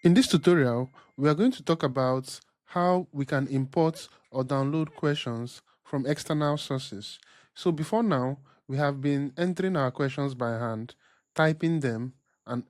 In this tutorial, we are going to talk about how we can import or download questions from external sources. So before now, we have been entering our questions by hand, typing them, and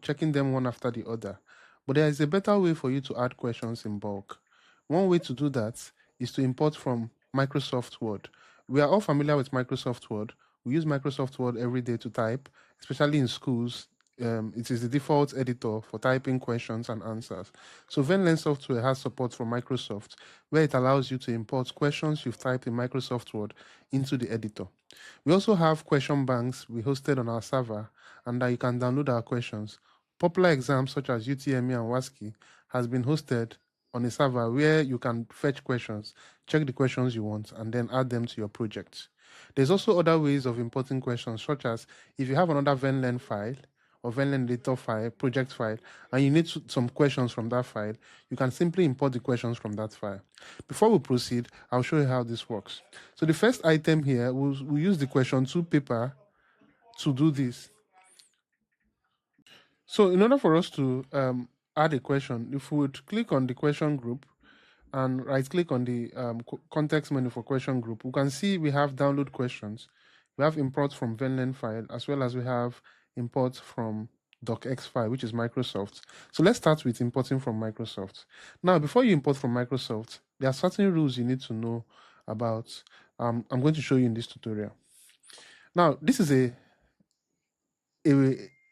checking them one after the other. But there is a better way for you to add questions in bulk. One way to do that is to import from Microsoft Word. We are all familiar with Microsoft Word. We use Microsoft Word every day to type, especially in schools. It is the default editor for typing questions and answers. So Venlearn software has support from Microsoft, where it allows you to import questions you've typed in Microsoft Word into the editor. We also have question banks we hosted on our server, and that you can download our questions. Popular exams such as UTME and WASSCE has been hosted on a server where you can fetch questions, check the questions you want, and then add them to your project. There's also other ways of importing questions, such as if you have another Venlearn file, or Venlearn Editor file, project file, and you need some questions from that file, you can simply import the questions from that file. Before we proceed, I'll show you how this works. So the first item here, we'll use the question 2 paper to do this. So in order for us to add a question, if we would click on the question group and right click on the context menu for question group, we can see we have download questions. We have import from Venlearn file, as well as we have import from DocX file, which is Microsoft. So let's start with importing from Microsoft. Now, before you import from Microsoft, there are certain rules you need to know about. I'm going to show you in this tutorial. Now, this is a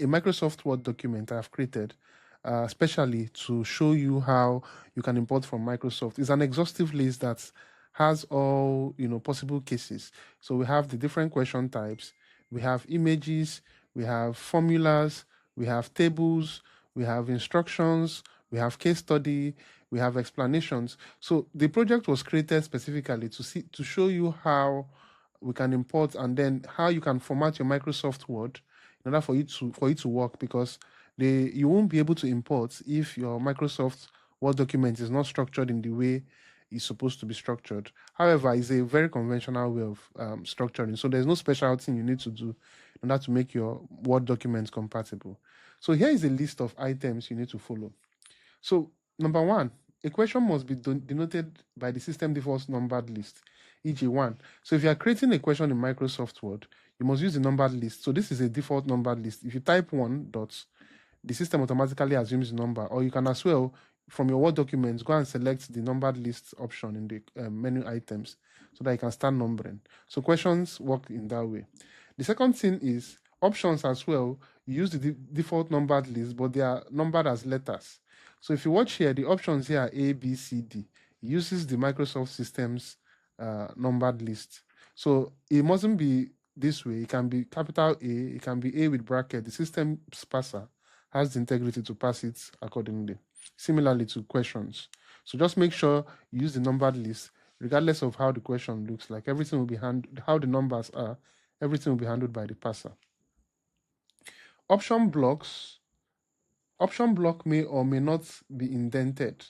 Microsoft Word document I've created especially to show you how you can import from Microsoft. It's an exhaustive list that has all possible cases. So we have the different question types, we have images, we have formulas, we have tables, we have instructions, we have case study, we have explanations. So the project was created specifically to show you how we can import, and then how you can format your Microsoft Word in order for it to work, because you won't be able to import if your Microsoft Word document is not structured in the way it's supposed to be structured. However, it's a very conventional way of structuring. So there's no special thing you need to do in order to make your Word documents compatible. So here is a list of items you need to follow. So number one, a question must be denoted by the system default numbered list, e.g. 1. So if you are creating a question in Microsoft Word, you must use the numbered list. So this is a default numbered list. If you type 1 dot, the system automatically assumes the number. Or you can as well, from your Word documents, go and select the numbered list option in the menu items so that you can start numbering. So questions work in that way. The second thing is options as well. You use the default numbered list, but they are numbered as letters. So if you watch here, the options here are A, B, C, D. It uses the Microsoft Systems numbered list. So it mustn't be this way. It can be capital A, it can be A with bracket. The system parser has the integrity to pass it accordingly. Similarly to questions. So just make sure you use the numbered list, regardless of how the question looks like. Everything will be handled, how the numbers are, everything will be handled by the parser. Option block may or may not be indented.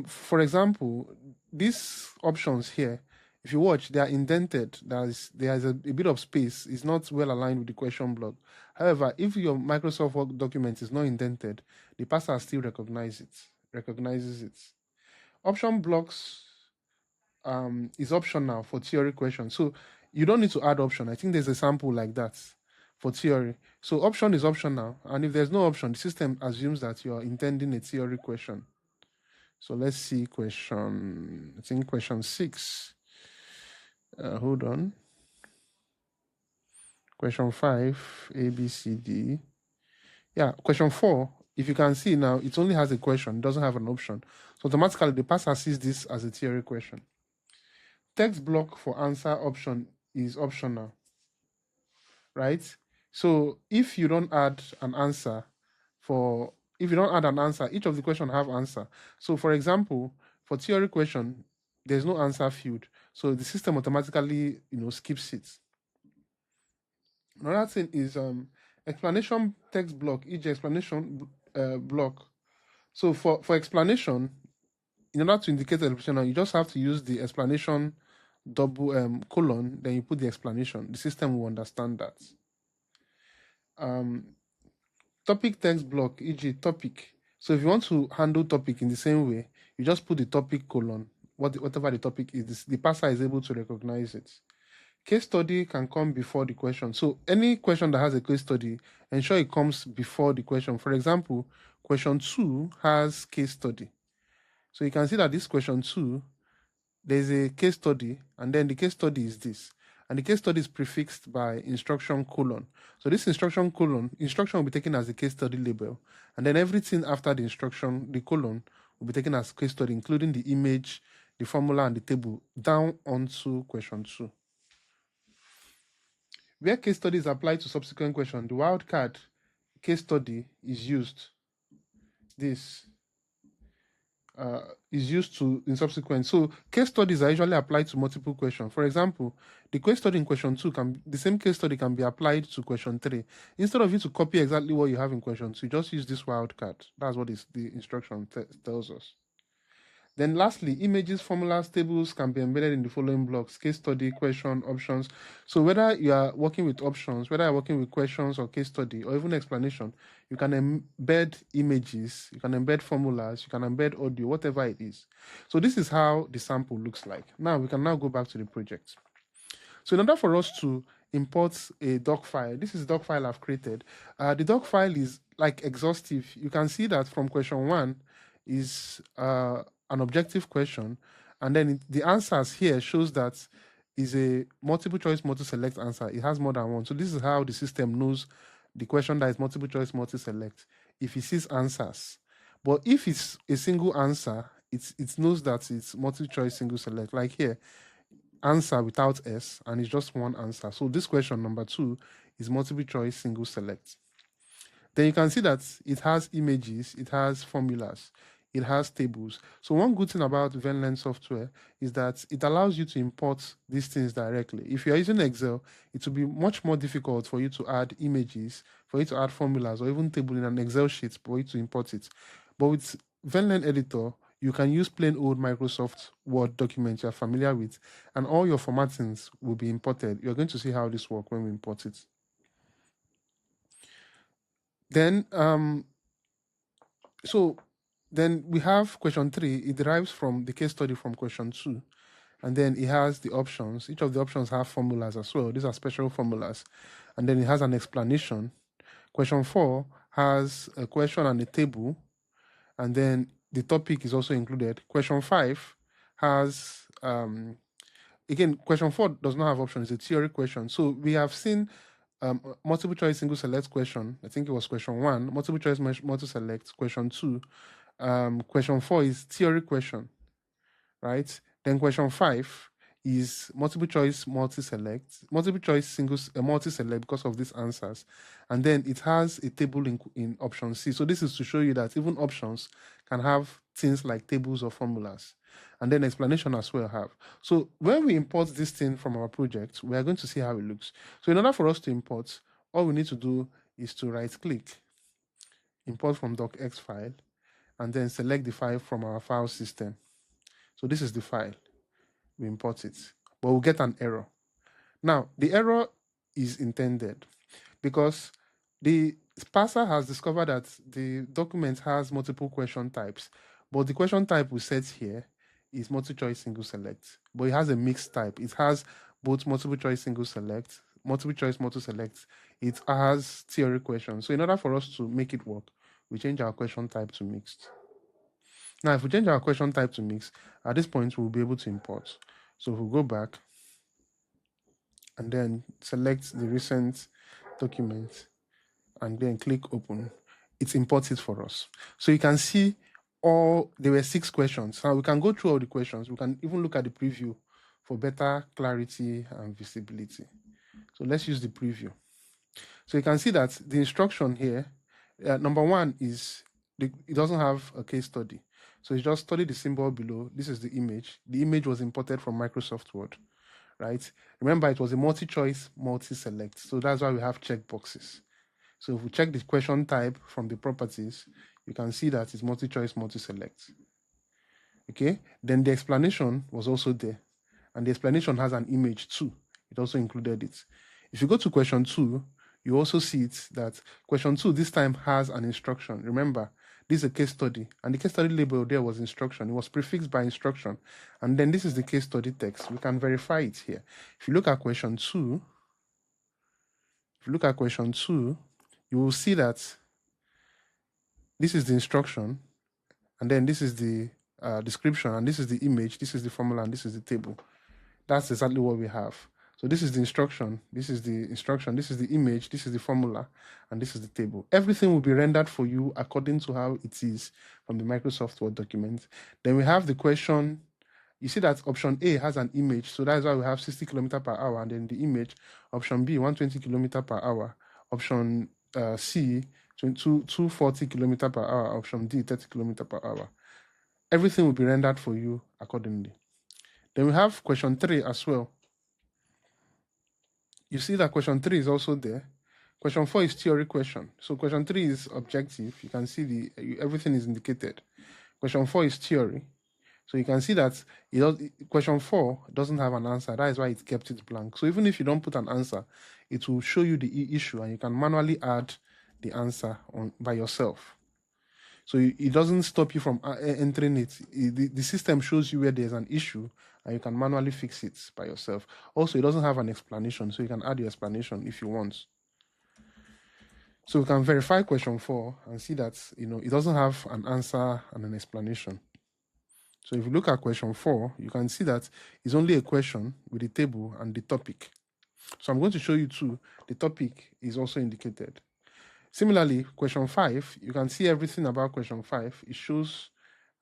For example, these options here, if you watch, they are indented. There's a bit of space. It's not well aligned with the question block. However, if your Microsoft Word document is not indented, the parser still recognizes it. Option blocks is optional for theory questions. So you don't need to add option. I think there's a sample like that for theory. So option is optional, and if there's no option, the system assumes that you're intending a theory question. So let's see question, I think question 6. Hold on. Question 5, A, B, C, D. Yeah, question 4, if you can see now, it only has a question, it doesn't have an option. So automatically, the parser sees this as a theory question. Text block for answer option is optional, right? So if you don't add an answer, each of the question have answer. So for example, for theory question, there's no answer field. So the system automatically, skips it. Another thing is explanation text block, e.g. explanation block. So for explanation, in order to indicate the explanation, you just have to use the explanation double colon, then you put the explanation. The system will understand that. topic text block, e.g. topic. So if you want to handle topic in the same way, you just put the topic colon, whatever the topic is, the parser is able to recognize it. Case study can come before the question. So any question that has a case study, ensure it comes before the question. For example, question 2 has case study. So you can see that this question 2, there's a case study, and then the case study is this. And the case study is prefixed by instruction colon. So this instruction colon, instruction will be taken as the case study label. And then everything after the instruction, the colon, will be taken as case study, including the image, the formula, and the table, down onto question 2. Where case study is applied to subsequent question, the wildcard case study is used. This is used to in subsequent. So case studies are usually applied to multiple questions. For example, the case study in question 2 the same case study can be applied to question 3. Instead of you to copy exactly what you have in question 2, just use this wildcard. That's what the instruction tells us. Then lastly, images, formulas, tables can be embedded in the following blocks: case study, question, options. So whether you are working with options, whether you're working with questions or case study, or even explanation, you can embed images, you can embed formulas, you can embed audio, whatever it is. So this is how the sample looks like. Now we can now go back to the project. So in order for us to import a doc file, this is the doc file I've created. The doc file is like exhaustive. You can see that from question 1 is an objective question, and then the answers here shows that is a multiple choice multi-select answer. It has more than one. So this is how the system knows the question that is multiple choice multi-select if it sees answers. But if it's a single answer, it knows that it's multiple choice single select. Like here, answer without S, and it's just one answer. So this question number 2 is multiple choice single select. Then you can see that it has images, it has formulas, it has tables. So one good thing about Venlearn software is that it allows you to import these things directly. If you're using Excel, it will be much more difficult for you to add images, for you to add formulas, or even table in an Excel sheet for you to import it. But with Venlearn Editor, you can use plain old Microsoft Word documents you're familiar with, and all your formattings will be imported. You're going to see how this works when we import it. Then, then we have question 3. It derives from the case study from question 2. And then it has the options. Each of the options have formulas as well. These are special formulas. And then it has an explanation. Question 4 has a question and a table. And then the topic is also included. Question 5 has, again, question 4 does not have options. It's a theory question. So we have seen multiple choice single select question. I think it was question 1. Multiple choice multi-select. Question 2. Question 4 is theory question, right? Then question 5 is multiple choice multi-select, multiple choice single multi-select because of these answers. And then it has a table in option C. So this is to show you that even options can have things like tables or formulas. And then explanation as well have. So when we import this thing from our project, we are going to see how it looks. So in order for us to import, all we need to do is to right-click, import from DocX file, and then select the file from our file system. So this is the file. We import it, but we'll get an error. Now, the error is intended because the parser has discovered that the document has multiple question types, but the question type we set here is multi-choice single select, but it has a mixed type. It has both multiple choice single select, multiple choice multi-select. It has theory questions. So in order for us to make it work, we change our question type to mixed. Now, if we change our question type to mixed, at this point, we'll be able to import. So if we go back and then select the recent document and then click open, it's imported for us. So you can see there were 6 questions. Now we can go through all the questions. We can even look at the preview for better clarity and visibility. So let's use the preview. So you can see that the instruction here, number 1 is, it doesn't have a case study. So it's just study the symbol below. This is the image. The image was imported from Microsoft Word, right? Remember, it was a multi-choice, multi-select. So that's why we have checkboxes. So if we check the question type from the properties, you can see that it's multi-choice, multi-select. Okay, then the explanation was also there. And the explanation has an image too. It also included it. If you go to question 2, you also see it that question 2 this time has an instruction. Remember, this is a case study, and the case study label there was instruction. It was prefixed by instruction. And then this is the case study text. We can verify it here. If you look at question 2, you will see that this is the instruction, and then this is the description, and this is the image, this is the formula, and this is the table. That's exactly what we have. So this is the instruction, this is the image, this is the formula, and this is the table. Everything will be rendered for you according to how it is from the Microsoft Word document. Then we have the question. You see that option A has an image, so that's why we have 60 km per hour, and then the image. Option B, 120 km per hour. Option C, 240 km per hour. Option D, 30 km per hour. Everything will be rendered for you accordingly. Then we have question 3 as well. You see that question 3 is also there. Question 4 is theory question. So question 3 is objective. You can see everything is indicated. Question 4 is theory. So you can see that question 4 doesn't have an answer. That is why it kept it blank. So even if you don't put an answer, it will show you the issue, and you can manually add the answer by yourself. So it doesn't stop you from entering it. The system shows you where there's an issue, and you can manually fix it by yourself. Also, it doesn't have an explanation, so you can add your explanation if you want. So we can verify question 4 and see that it doesn't have an answer and an explanation. So if you look at question 4, you can see that it's only a question with the table and the topic. So I'm going to show you too. The topic is also indicated. Similarly, question 5, you can see everything about question 5. It shows,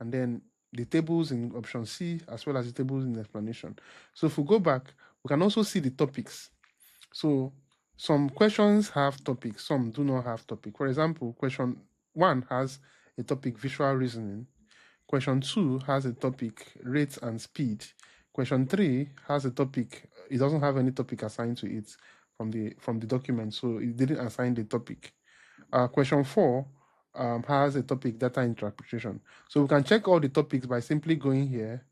and then the tables in option C as well as the tables in the explanation. So if we go back, we can also see the topics. So some questions have topics, some do not have topic. For example, question 1 has a topic, visual reasoning. Question 2 has a topic, rate and speed. Question 3 has a topic. It doesn't have any topic assigned to it from the document, so it didn't assign the topic. Question 4 has a topic, data interpretation. So we can check all the topics by simply going here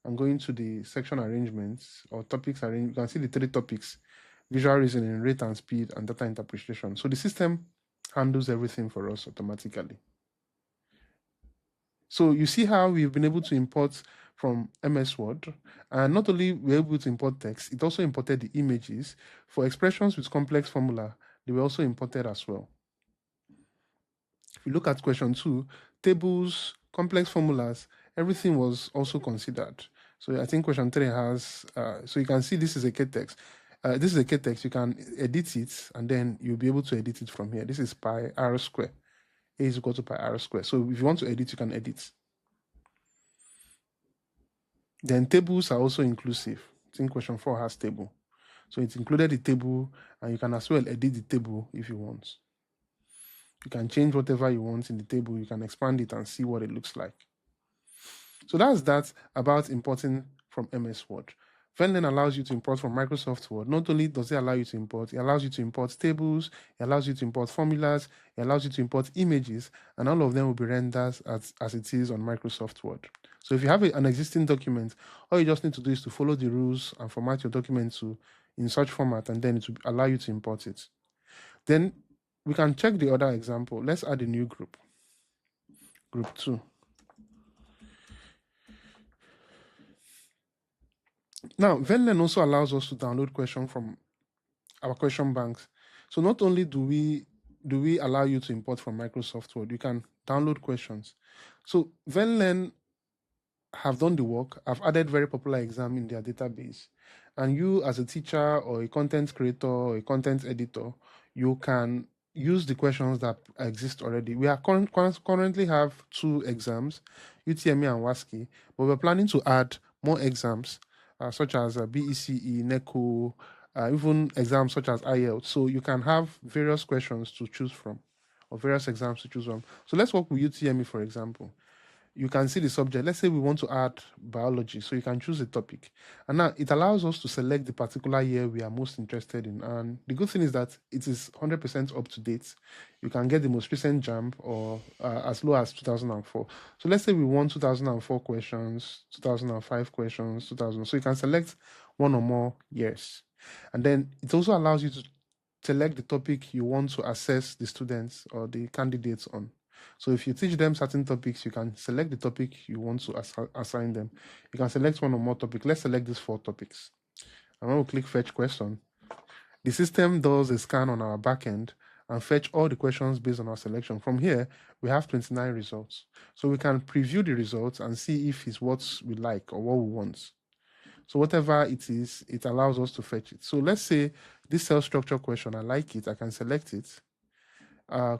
and going to the section arrangements or topics arrangement. You can see the 3 topics: visual reasoning, rate and speed, and data interpretation. So the system handles everything for us automatically. So you see how we've been able to import from MS Word, and not only were we able to import text, it also imported the images. For expressions with complex formula, they were also imported as well. If you look at question 2, tables, complex formulas, everything was also considered. So I think question 3 has, so you can see this is a K-text. This is a K-text. You can edit it, and then you'll be able to edit it from here. This is pi r square. A is equal to pi r square. So if you want to edit, you can edit. Then tables are also inclusive. I think question 4 has table. So it's included the table, and you can as well edit the table if you want. You can change whatever you want in the table. You can expand it and see what it looks like. So that's that about importing from MS Word. Venlearn allows you to import from Microsoft Word. Not only does it allow you to import, it allows you to import tables, it allows you to import formulas, it allows you to import images, and all of them will be rendered as it is on Microsoft Word. So if you have an existing document, all you just need to do is to follow the rules and format your document in such format, and then it will allow you to import it. Then we can check the other example. Let's add a new group, group 2. Now, Venlearn also allows us to download questions from our question banks. So not only do we allow you to import from Microsoft Word, you can download questions. So Venlearn have done the work. I've added very popular exam in their database. And you as a teacher or a content creator or a content editor, you can use the questions that exist already. We are currently have 2 exams, UTME and WASSCE, but we're planning to add more exams such as BECE, NECO, even exams such as IELTS. So you can have various questions to choose from, or various exams to choose from. So let's work with UTME, for example. You can see the subject. Let's say we want to add biology, so you can choose a topic. And now it allows us to select the particular year we are most interested in. And the good thing is that it is 100% up to date. You can get the most recent JAMB or as low as 2004. So let's say we want 2004 questions, 2005 questions, 2000. So you can select one or more years. And then it also allows you to select the topic you want to assess the students or the candidates on. So if you teach them certain topics, you can select the topic you want to assign them. You can select one or more topics. Let's select these 4 topics. And when we click fetch question, the system does a scan on our backend and fetch all the questions based on our selection. From here, we have 29 results. So we can preview the results and see if it's what we like or what we want. So whatever it is, it allows us to fetch it. So let's say this cell structure question, I like it, I can select it.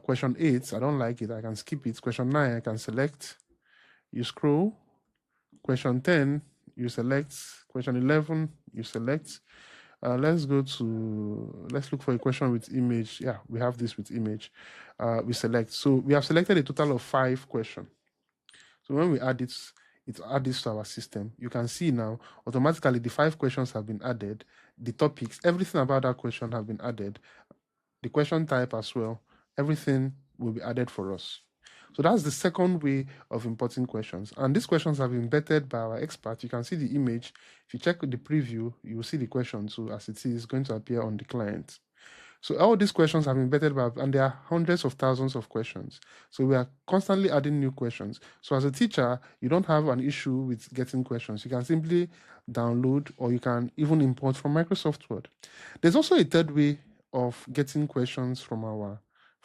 Question 8, I don't like it, I can skip it. Question 9, I can select. You scroll. Question 10, you select. Question 11, you select. Let's look for a question with image. Yeah, we have this with image. We select. So we have selected a total of 5 questions. So when we add it adds this to our system. You can see now, automatically the 5 questions have been added. The topics, everything about that question have been added. The question type as well, everything will be added for us. So that's the second way of importing questions. And these questions have been vetted by our expert. You can see the image. If you check the preview, you will see the question too, as it is going to appear on the client. So all these questions have been vetted by, and there are hundreds of thousands of questions. So we are constantly adding new questions. So as a teacher, you don't have an issue with getting questions. You can simply download, or you can even import from Microsoft Word. There's also a third way of getting questions for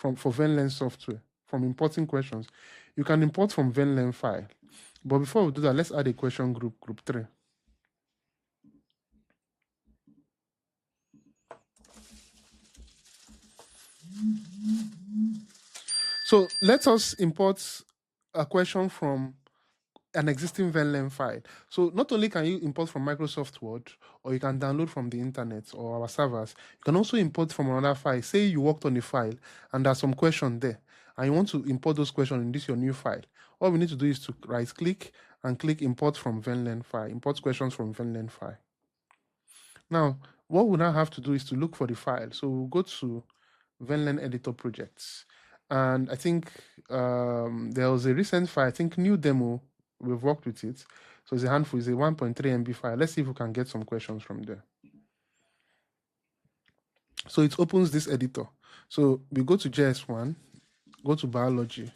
Venlearn software, from importing questions. You can import from Venlearn file. But before we do that, let's add a question group 3. So let us import a question from an existing Venlearn file. So not only can you import from Microsoft Word, or you can download from the internet or our servers, you can also import from another file. Say you worked on a file and there's some question there, and you want to import those questions in this your new file. All we need to do is to right click and click import from Venlearn file, import questions from Venlearn file. Now, what we now have to do is to look for the file. So we'll go to Venlearn Editor projects. And I think there was a recent file, I think new demo, we've worked with it. So it's a handful, it's a 1.3 MB file. Let's see if we can get some questions from there. So it opens this editor. So we go to JS1, go to biology,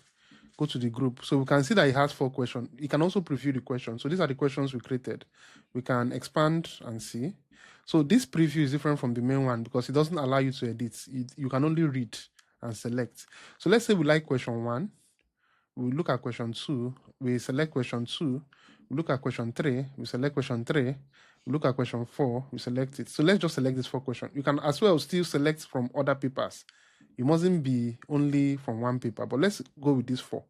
go to the group. So we can see that it has 4 questions. You can also preview the questions. So these are the questions we created. We can expand and see. So this preview is different from the main one because it doesn't allow you to edit. You can only read and select. So let's say we like question 1. We look at question 2. We select question 2. We look at question 3. We select question 3. We look at question 4. We select it. So let's just select this 4 questions. You can as well still select from other papers. It mustn't be only from one paper, but let's go with these 4.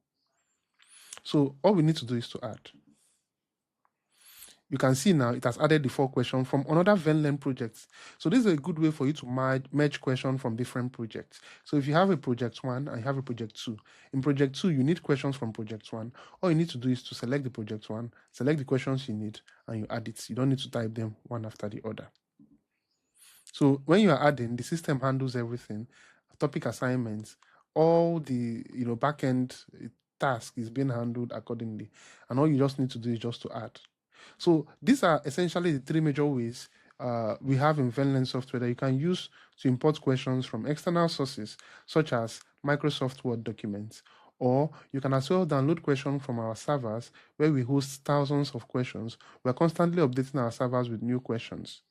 So all we need to do is to add. You can see now it has added the 4 questions from another Venlearn project. So this is a good way for you to merge questions from different projects. So if you have a project 1 and you have a project 2, in project 2 you need questions from project 1. All you need to do is to select the project 1, select the questions you need, and you add it. You don't need to type them one after the other. So when you are adding, the system handles everything. Topic assignments, all the backend task is being handled accordingly, and all you just need to do is just to add. So these are essentially the 3 major ways we have in Venlearn software that you can use to import questions from external sources, such as Microsoft Word documents. Or you can as well download questions from our servers, where we host thousands of questions. We're constantly updating our servers with new questions.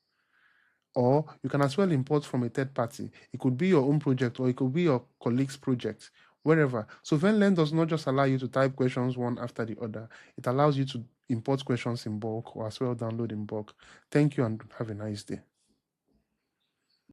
Or you can as well import from a third party. It could be your own project, or it could be your colleague's project, wherever. So Venlearn does not just allow you to type questions one after the other. It allows you to import questions in bulk, or as well download in bulk. Thank you and have a nice day.